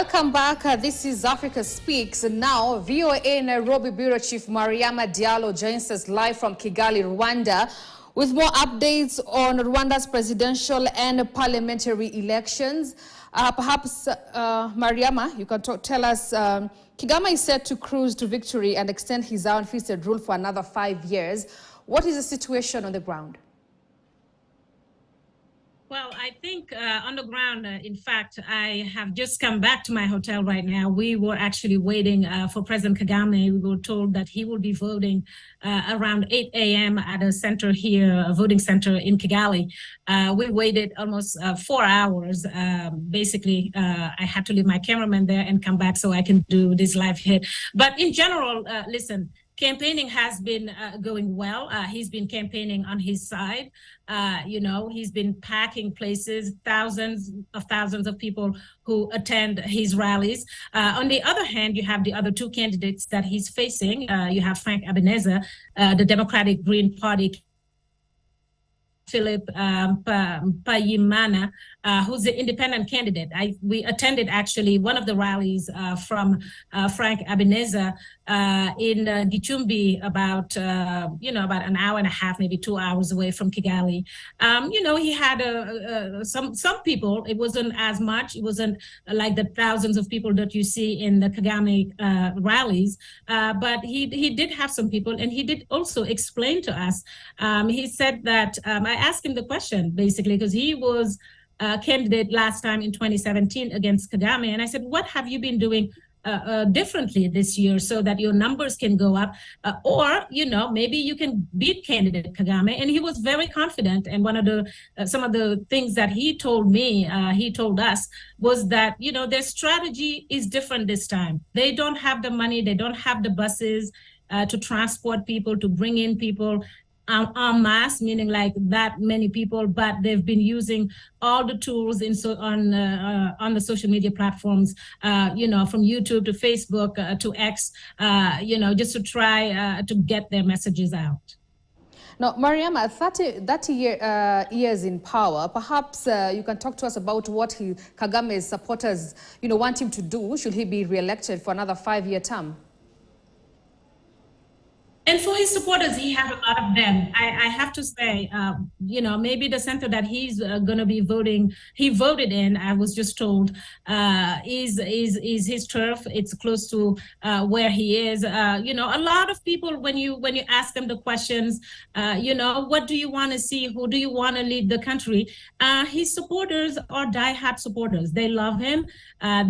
Welcome back. This is Africa Speaks. And now, VOA Nairobi Bureau Chief Mariama Diallo joins us live from Kigali, Rwanda, with more updates on Rwanda's presidential and parliamentary elections. Perhaps, Mariama, you can tell us, Kagame is set to cruise to victory and extend his unfettered rule for another 5 years. What is the situation on the ground? Well, I think on the ground, in fact, I have just come back to my hotel right now. We were actually waiting for President Kagame. We were told that he will be voting around 8 a.m. at a center here, a voting center in Kigali. We waited almost 4 hours. Basically, I had to leave my cameraman there and come back so I can do this live hit. But in general, listen, campaigning has been going well. He's been campaigning on his side. He's been packing places, thousands of people who attend his rallies. On the other hand, you have the other two candidates that he's facing. You have Frank Ebenezer, the Democratic Green Party, Philip Payimana, who's the independent candidate. We attended actually one of the rallies from Frank Ebenezer in Gicumbi, about an hour and a half, maybe 2 hours away from Kigali. He had some people. It wasn't as much. It wasn't like the thousands of people that you see in the Kagame rallies. But he did have some people, and he did also explain to us. He said that I asked him the question basically because he was candidate last time in 2017 against Kagame, and I said, "What have you been doing differently this year so that your numbers can go up, or maybe you can beat candidate Kagame?" And he was very confident. And one of the some of the things that he told me, he told us, was that their strategy is different this time. They don't have the money, they don't have the buses to transport people, to bring in people en masse, meaning like that many people, but they've been using all the tools on the social media platforms, from YouTube to Facebook to X, just to try to get their messages out. Now, Mariama, 30 years in power, perhaps you can talk to us about what Kagame's supporters, want him to do. Should he be re-elected for another 5-year term? And for his supporters, he has a lot of them. I have to say, maybe the center that he's going to be voting, he voted in, I was just told, is his turf. It's close to where he is. A lot of people, when you ask them the questions, what do you want to see? Who do you want to lead the country? His supporters are diehard supporters. They love him.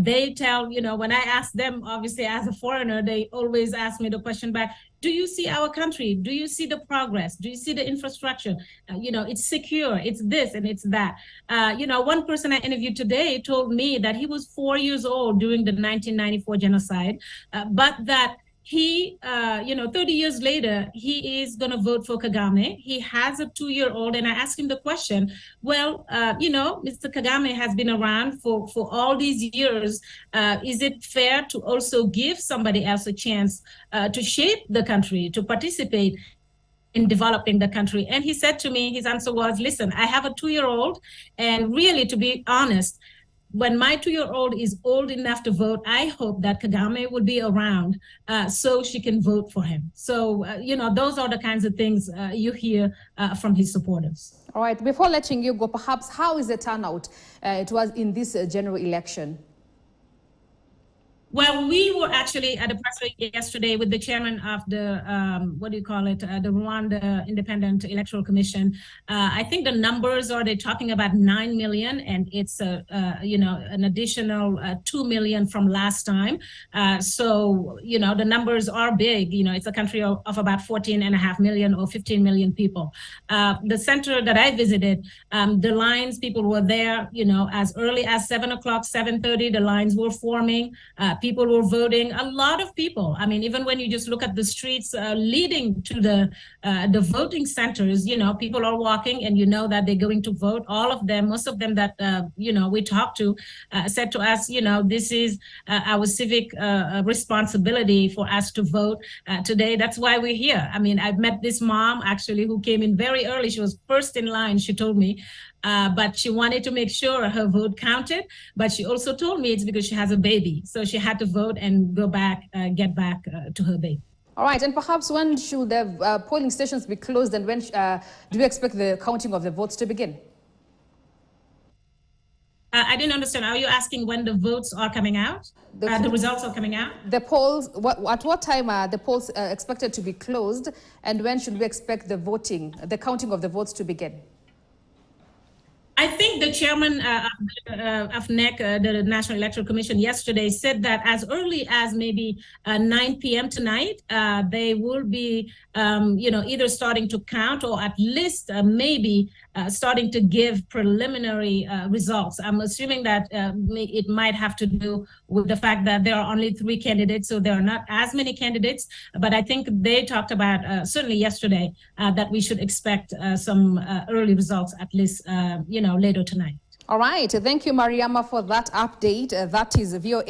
They tell, when I ask them, obviously as a foreigner, they always ask me the question back, do you see our country? Do you see the progress? Do you see the infrastructure? It's secure, it's this and it's that. One person I interviewed today told me that he was 4 years old during the 1994 genocide, but that he, 30 years later, he is going to vote for Kagame. He has a 2-year-old, and I asked him the question, well, Mr. Kagame has been around for all these years. Is it fair to also give somebody else a chance to shape the country, to participate in developing the country? And he said to me, his answer was, listen, I have a 2-year-old, and really, to be honest, when my 2-year-old is old enough to vote, I hope that Kagame will be around so she can vote for him. So, those are the kinds of things you hear from his supporters. All right, before letting you go, perhaps how is the turnout it was in this general election? Well, we were actually at a press release yesterday with the chairman of the, the Rwanda Independent Electoral Commission. I think the numbers they're talking about 9 million, and it's, an additional 2 million from last time. So, the numbers are big. It's a country of about 14.5 million or 15 million people. The center that I visited, the lines, people were there, as early as 7 o'clock, 7:30, the lines were forming. People were voting. A lot of people. I mean, even when you just look at the streets leading to the voting centers, people are walking, and that they're going to vote. All of them, most of them that we talked to, said to us, this is our civic responsibility for us to vote today. That's why we're here. I mean, I've met this mom actually who came in very early. She was first in line, she told me. But she wanted to make sure her vote counted. But she also told me it's because she has a baby. So she had to vote and go back, get back to her baby. All right. And perhaps when should the polling stations be closed, and when do you expect the counting of the votes to begin? I didn't understand. Are you asking when the votes are coming out? The results are coming out? The polls, at what time are the polls expected to be closed, and when should we expect the counting of the votes to begin? I think the chairman of NEC, the National Electoral Commission, yesterday said that as early as maybe 9 p.m. tonight, they will be, either starting to count, or at least maybe starting to give preliminary results. I'm assuming that it might have to do with the fact that there are only 3 candidates, so there are not as many candidates. But I think they talked about, certainly yesterday, that we should expect some early results, at least, later tonight. All right. Thank you, Mariama, for that update. That is VOA's